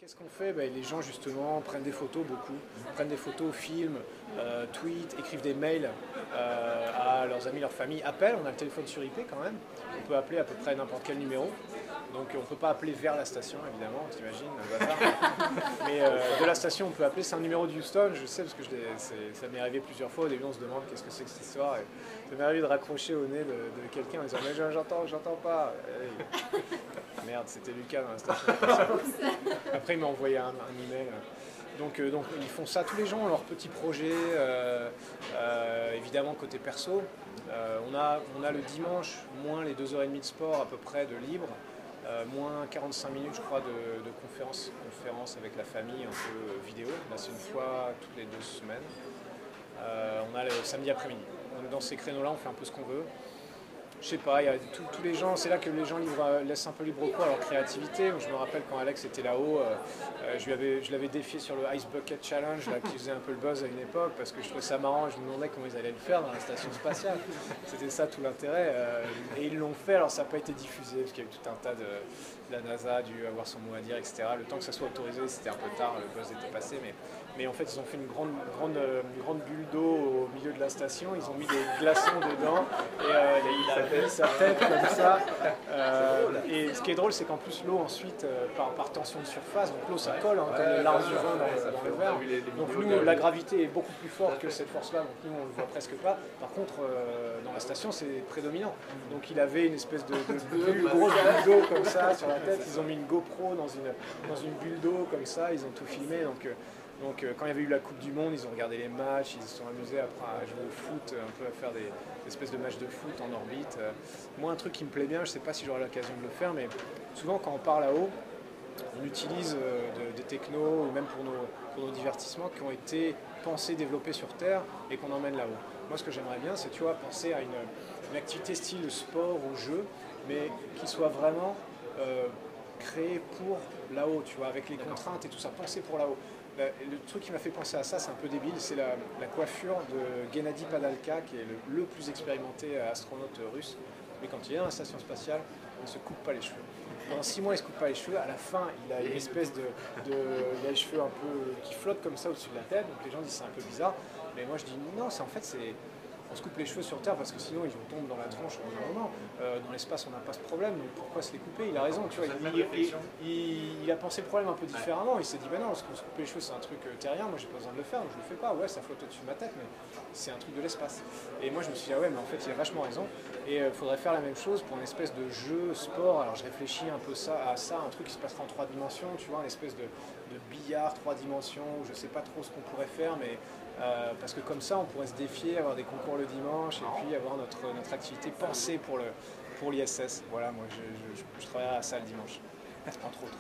Qu'est-ce qu'on fait? Les gens justement prennent des photos beaucoup, prennent des photos, filment, tweetent, écrivent des mails à leurs amis, leur famille, appellent, on a le téléphone sur IP quand même, on peut appeler à peu près n'importe quel numéro, donc on ne peut pas appeler vers la station évidemment, t'imagines, le bazar. Mais de la station on peut appeler, c'est un numéro de Houston, je sais parce que ça m'est arrivé plusieurs fois, au début on se demande qu'est-ce que c'est que cette histoire, et ça m'est arrivé de raccrocher au nez de quelqu'un en disant mais j'entends pas. Merde, c'était Lucas dans la station. Après, il m'a envoyé un email. Donc, ils font ça, tous les gens ont leurs petits projets, évidemment côté perso. On a le dimanche, moins les 2h30 de sport à peu près de libre, moins 45 minutes je crois de conférence avec la famille, un peu vidéo. Là c'est une fois toutes les 2 semaines. On a le samedi après-midi. Dans ces créneaux-là, on fait un peu ce qu'on veut. Je sais pas, il y a tous les gens, c'est là que les gens laissent un peu libre cours à leur créativité. Je me rappelle quand Alex était là-haut, je l'avais défié sur le Ice Bucket Challenge, là, qui faisait un peu le buzz à une époque, parce que je trouvais ça marrant, je me demandais comment ils allaient le faire dans la station spatiale. C'était ça tout l'intérêt. Et ils l'ont fait, alors ça n'a pas été diffusé, parce qu'il y a eu tout un tas la NASA a dû avoir son mot à dire, etc. Le temps que ça soit autorisé, c'était un peu tard, le buzz était passé, mais en fait ils ont fait une grande bulle d'eau au milieu de la station, ils ont mis des glaçons dedans, et il a mis sa tête comme ça. Et ce qui est drôle, c'est qu'en plus l'eau ensuite, par tension de surface, donc l'eau ça colle, hein, comme les larmes du vent dans le verre. Donc nous, la gravité est beaucoup plus forte que cette force-là, donc nous on le voit presque pas. Par contre, dans la station, c'est prédominant. Donc il avait une espèce de grosse bulle d'eau comme ça sur la tête. Ils ont mis une GoPro dans une bulle d'eau comme ça, ils ont tout filmé. Donc quand il y avait eu la Coupe du Monde, ils ont regardé les matchs, ils se sont amusés après à jouer au foot, un peu à faire des espèces de matchs de foot en orbite. Moi, un truc qui me plaît bien, je ne sais pas si j'aurai l'occasion de le faire, mais souvent quand on part là-haut, on utilise des technos, ou même pour nos divertissements, qui ont été pensés, développés sur Terre et qu'on emmène là-haut. Moi, ce que j'aimerais bien, c'est penser à une activité style sport ou jeu, mais qui soit vraiment créée pour là-haut, tu vois, avec les contraintes et tout ça, pensé pour là-haut. Le truc qui m'a fait penser à ça, c'est un peu débile, c'est la coiffure de Gennady Padalka, qui est le plus expérimenté astronaute russe. Mais quand il est dans la station spatiale, il ne se coupe pas les cheveux. Pendant 6 mois, il ne se coupe pas les cheveux. À la fin, il a une espèce il a les cheveux un peu qui flottent comme ça au-dessus de la tête. Donc les gens disent c'est un peu bizarre. Mais moi, je dis non, on se coupe les cheveux sur Terre parce que sinon ils vont tomber dans la tronche au bout d'un moment. Dans l'espace, on n'a pas ce problème, donc pourquoi se les couper? Il a raison, tu vois. Il a pensé le problème un peu différemment. Il s'est dit, non, se couper les cheveux, c'est un truc terrien, moi j'ai pas besoin de le faire, donc je le fais pas. Ouais, ça flotte au-dessus de ma tête, mais c'est un truc de l'espace. Et moi je me suis dit, ah ouais, mais en fait il a vachement raison. Et il faudrait faire la même chose pour une espèce de jeu, sport. Alors je réfléchis un peu à ça, un truc qui se passera en 3 dimensions, tu vois, une espèce de billard 3 dimensions, où je sais pas trop ce qu'on pourrait faire, mais parce que comme ça on pourrait se défier, avoir des concours le dimanche et puis avoir notre activité pensée pour l'ISS. Voilà, moi je travaillerai à ça le dimanche, entre autres.